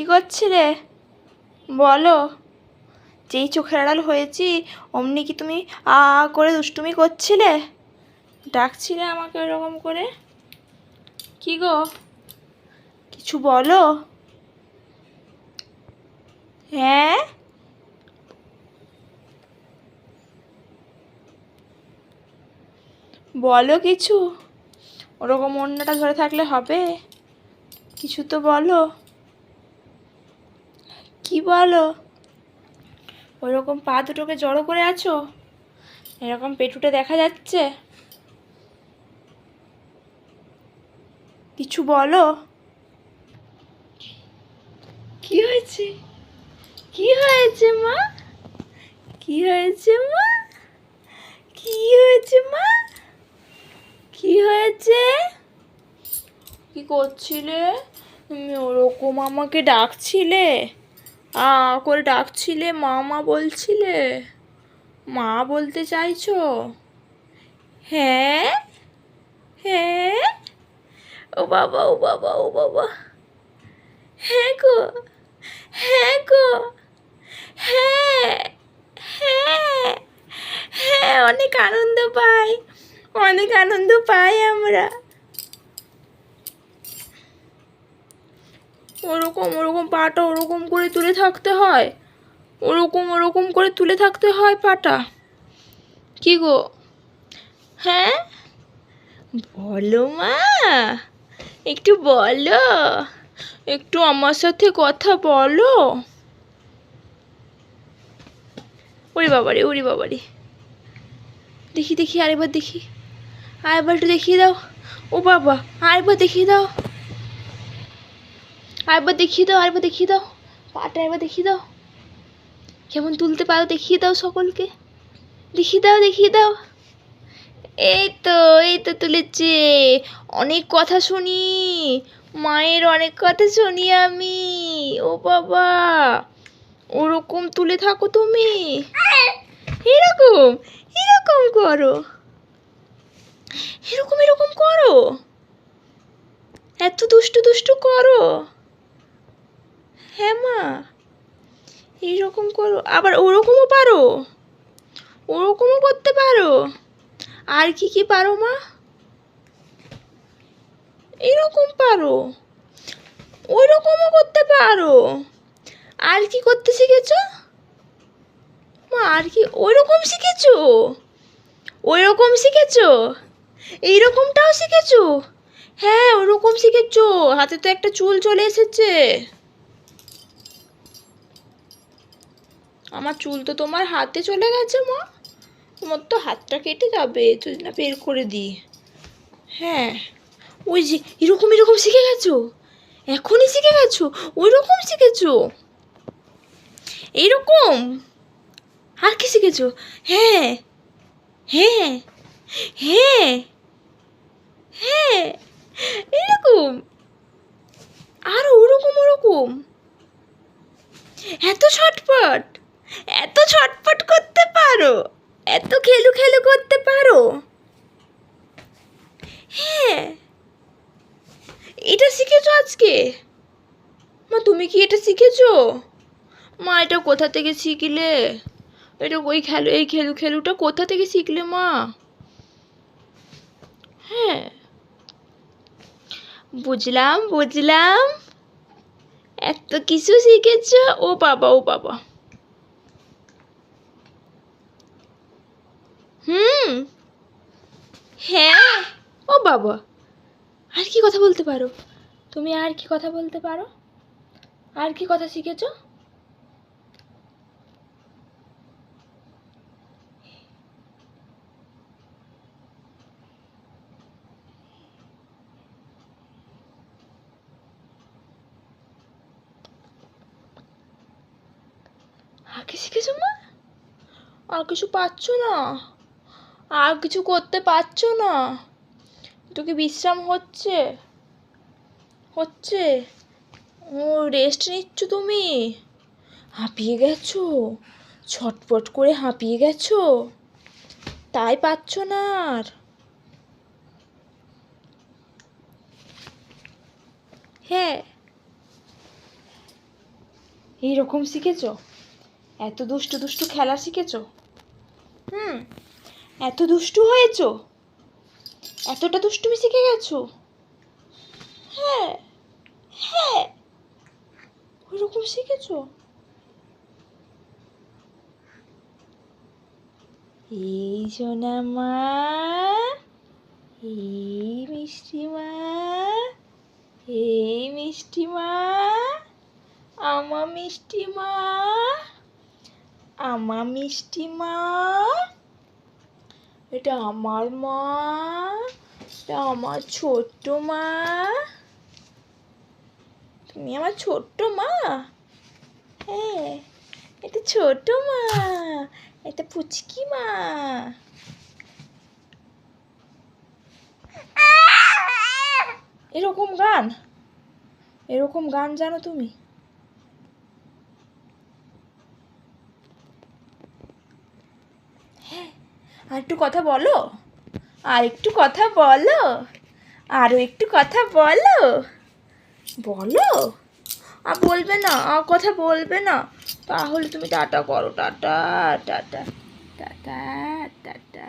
কি করছিলে বলো? যেই চোখের আড়াল হয়েছি অমনি কি তুমি আ করে দুষ্টুমি করছিলে? ডাকছিলে আমাকে এরকম করে? কি গো, কিছু বলো। হ্যাঁ, বলো কিছু। ওরকম অন্যটা ধরে থাকলে হবে? কিছু তো বলো। কি বলো? ওরকম পা দুটোকে জড়ো করে আছো, এরকম পেটুটা দেখা যাচ্ছে। কিছু বলো। কি হয়েছে? কি হয়েছে মা? কি হয়েছে মা? কি হয়েছে মা? কি হয়েছে? কি করছিলে তুমি? ওরকম আমাকে ডাকছিলে, আ করে ডাকছিলে, মা মা বলছিলে? মা বলতে চাইছো? হ্যাঁ, হ্যাঁ। ও বাবা, ও বাবা, ও বাবা। হ্যাঁ গো, হ্যাঁ গো, হ্যাঁ, হ্যাঁ, হ্যাঁ। অনেক আনন্দ পাই, অনেক আনন্দ পাই আমরা। ওরকম ওরকম পাটা ওরকম করে তুলে থাকতে হয়, ওরকম ওরকম করে তুলে থাকতে হয় পাটা। কি গো? হ্যাঁ, বলো মা, একটু বলো, একটু আমার সাথে কথা বলো। ওরে বাবারে, ওরে বাবারে। দেখি দেখি, আরেকবার দেখি, আরেকবার একটু দেখিয়ে দাও। ও বাবা, আরেকবার দেখিয়ে দাও, আরেকবার দেখিয়ে দাও, আরেকবার দেখিয়ে দাও। পাটা একবার দেখিয়ে দাও, কেমন তুলতে পারো দেখিয়ে দাও সকলকে। দেখিয়ে দাও, দেখিয়ে দাও। এই তো, এই তো তুলেছে। অনেক কথা শুনি, মায়ের অনেক কথা শুনি আমি। ও বাবা, ওরকম তুলে থাকো তুমি, এরকম, এরকম করো, এরকম এরকম করো, এত দুষ্টু দুষ্টু করো। হ্যাঁ মা, এইরকম করো, আবার ওরকমও পারো, ওরকমও করতে পারো। আর কি কি পারো মা? এরকম পারো, ওই রকমও করতে পারো। আর কি করতে শিখেছো মা? আর কি ওই রকম শিখেছো? ওই রকম শিখেছো? এই রকমটাও শিখেছো? হ্যাঁ, ওরকম শিখেছো। হাতে তো একটা চুল চলে এসেছে। আমার চুল তো তোমার হাতে চলে গেছে মা। তোমার তো হাতটা কেটে যাবে যদি না বের করে দিই। হ্যাঁ, ওই যে এরকম এরকম শিখে গেছো, এখনই শিখে গেছো, ওই রকম শিখেছো, এইরকম। আর কি শিখেছো? হ্যাঁ, হ্যাঁ, হ্যাঁ, হ্যাঁ, এরকম। আর ওরকম ওরকম। এত ছটপট, এত ছটপট করতে পারো, এত খেলু খেলু করতে পারো। হ্যাঁ, এটা শিখেছো আজকে মা? তুমি কি এটা শিখেছো মা? এটা কোথা থেকে শিখলে? এটা ওই খেলু, এই খেলু খেলুটা কোথা থেকে শিখলে মা? হ্যাঁ, বুঝলাম বুঝলাম, এত কিছু শিখেছো। ও বাবা, ও বাবা। হুম, হ্যাঁ। ও বাবা, আর কি কথা বলতে পারো তুমি? আর কি কথা বলতে পারো? আর কি কথা শিখেছো? আর কি শিখেছো মা? আর কিছু পাচ্ছো না? আর কিছু করতে পারছো না? একটু কি বিশ্রাম হচ্ছে? হচ্ছে? ও, রেস্ট নিচ্ছ তুমি? হাঁপিয়ে গেছো, ছটপট করে হাঁপিয়ে গেছো, তাই পাচ্ছো না আর? হ্যাঁ, এইরকম শিখেছো? এত দুষ্টু দুষ্টু খেলা শিখেছো? এত দুষ্টু হয়েছো? এতটা দুষ্টুমি শিখে গেছো? হ্যাঁ হ্যাঁ, ওইরকম শিখেছো? এই সোনা মা, এই মিষ্টি মা, এই মিষ্টি মা, আমার মিষ্টি মা, আমার মিষ্টি মা, এটা আমার মা, এটা আমার ছোট্ট মা, তুমি আমার ছোট্ট মা। হ্যাঁ, এটা ছোট মা, এটা পুচকি মা। এরকম গান জানো তুমি? হ্যাঁ, আর একটু কথা বলো, আর একটু কথা বলো, আরও একটু কথা বলো, বলো। আর বলবে না, আর কথা বলবে না, তাহলে তুমি টাটা করো। Tata tata tata tata.